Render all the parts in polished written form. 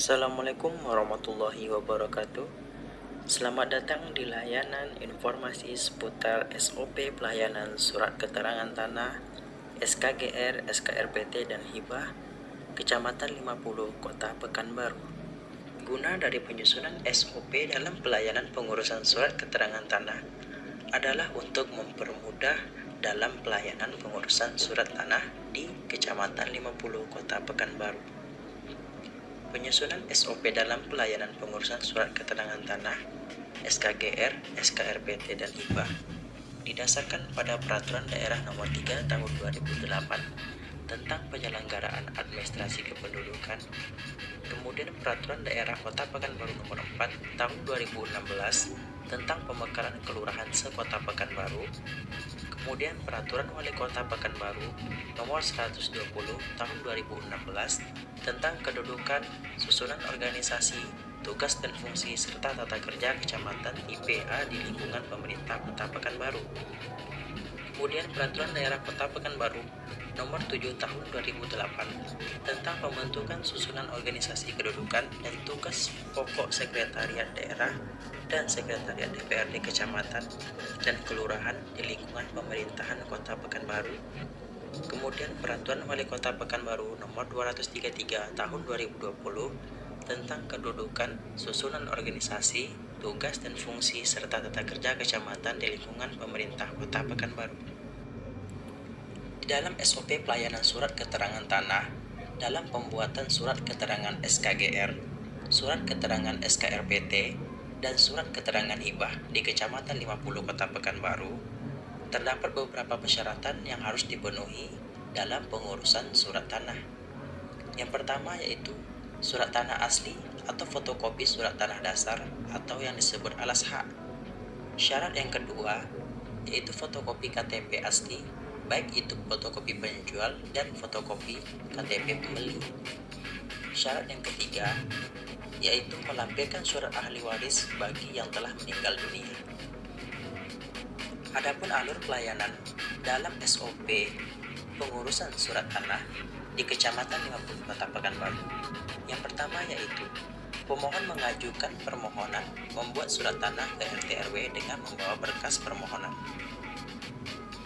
Assalamualaikum warahmatullahi wabarakatuh. Selamat datang di layanan informasi seputar SOP pelayanan surat keterangan tanah, SKGR, SKRPT, dan hibah, Kecamatan 50, Kota Pekanbaru. Guna dari penyusunan SOP dalam pelayanan pengurusan surat keterangan tanah adalah untuk mempermudah dalam pelayanan pengurusan surat tanah di Kecamatan 50, Kota Pekanbaru. Penyusunan SOP dalam pelayanan pengurusan surat keterangan tanah, SKGR, SKRPT, dan hibah didasarkan pada Peraturan Daerah Nomor 3 Tahun 2008 tentang penyelenggaraan administrasi kependudukan, kemudian Peraturan Daerah Kota Pekanbaru Nomor 4 Tahun 2016 tentang pemekaran kelurahan sekota Pekanbaru, kemudian Peraturan Wali Kota Pekanbaru Nomor 120 Tahun 2016 tentang kedudukan, susunan organisasi, tugas dan fungsi serta tata kerja kecamatan IPA di lingkungan pemerintah Kota Pekanbaru. Kemudian Peraturan Daerah Kota Pekanbaru Nomor 7 Tahun 2008 tentang pembentukan susunan organisasi kedudukan dan tugas pokok sekretariat daerah dan sekretariat DPRD kecamatan dan kelurahan di lingkungan pemerintahan Kota Pekanbaru. Kemudian Peraturan Wali Kota Pekanbaru Nomor 233 Tahun 2020 tentang kedudukan, susunan organisasi, tugas dan fungsi serta tata kerja kecamatan di lingkungan pemerintah Kota Pekanbaru. Di dalam SOP pelayanan surat keterangan tanah, dalam pembuatan surat keterangan SKGR, surat keterangan SKRPT, dan surat keterangan hibah di Kecamatan 50 Kota Pekanbaru, terdapat beberapa persyaratan yang harus dipenuhi dalam pengurusan surat tanah. Yang pertama yaitu surat tanah asli atau fotokopi surat tanah dasar atau yang disebut alas hak. Syarat yang kedua yaitu fotokopi KTP asli, baik itu fotokopi penjual dan fotokopi KTP pembeli. Syarat yang ketiga yaitu melampirkan surat ahli waris bagi yang telah meninggal dunia. Adapun alur pelayanan dalam SOP pengurusan surat tanah di Kecamatan 50 Kota Pekanbaru. Yang pertama yaitu pemohon mengajukan permohonan membuat surat tanah ke RT RW dengan membawa berkas permohonan.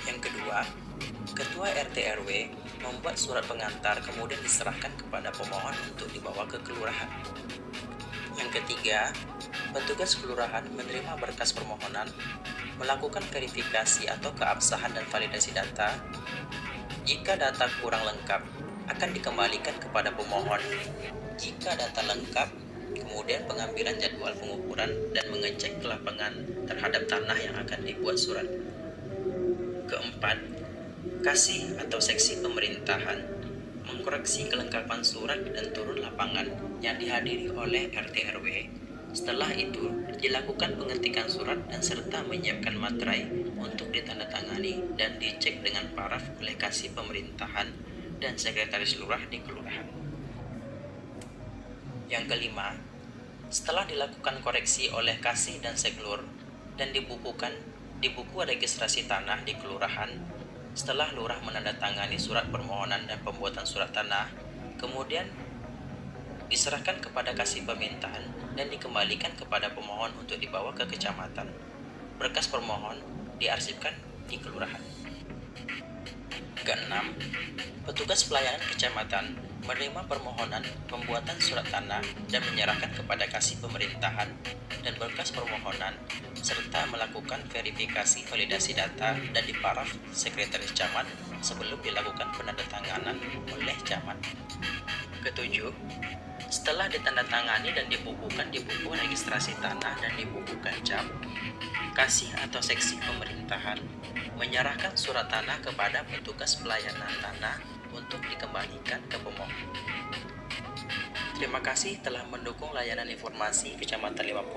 Yang kedua, Ketua RT RW membuat surat pengantar kemudian diserahkan kepada pemohon untuk dibawa ke kelurahan. Yang ketiga, petugas kelurahan menerima berkas permohonan, melakukan verifikasi atau keabsahan dan validasi data. Jika data kurang lengkap, akan dikembalikan kepada pemohon. Jika data lengkap, kemudian pengambilan jadwal pengukuran dan mengecek ke lapangan terhadap tanah yang akan dibuat surat. Keempat, kasih atau seksi pemerintahan mengkoreksi kelengkapan surat dan turun lapangan yang dihadiri oleh RT RW. Setelah itu, dilakukan pengetikan surat dan serta menyiapkan materai untuk ditandatangani dan dicek dengan paraf oleh kasih pemerintahan dan sekretaris lurah di kelurahan. Yang kelima, setelah dilakukan koreksi oleh kasih dan seklur dan dibukukan di buku registrasi tanah di kelurahan, setelah lurah menandatangani surat permohonan dan pembuatan surat tanah, kemudian diserahkan kepada kasih permintaan dan dikembalikan kepada pemohon untuk dibawa ke kecamatan. Berkas permohon diarsipkan di kelurahan. Keenam, petugas pelayanan kecamatan menerima permohonan pembuatan surat tanah dan menyerahkan kepada kasih pemerintahan dan berkas permohonan serta melakukan verifikasi validasi data dan diparaf sekretaris camat sebelum dilakukan penandatanganan oleh camat. Ketujuh, setelah ditandatangani dan dibukukan di buku registrasi tanah dan di buku gancap, kasih atau seksi pemerintahan menyerahkan surat tanah kepada petugas pelayanan tanah untuk dikembalikan ke pemohon. Terima kasih telah mendukung layanan informasi Kecamatan 50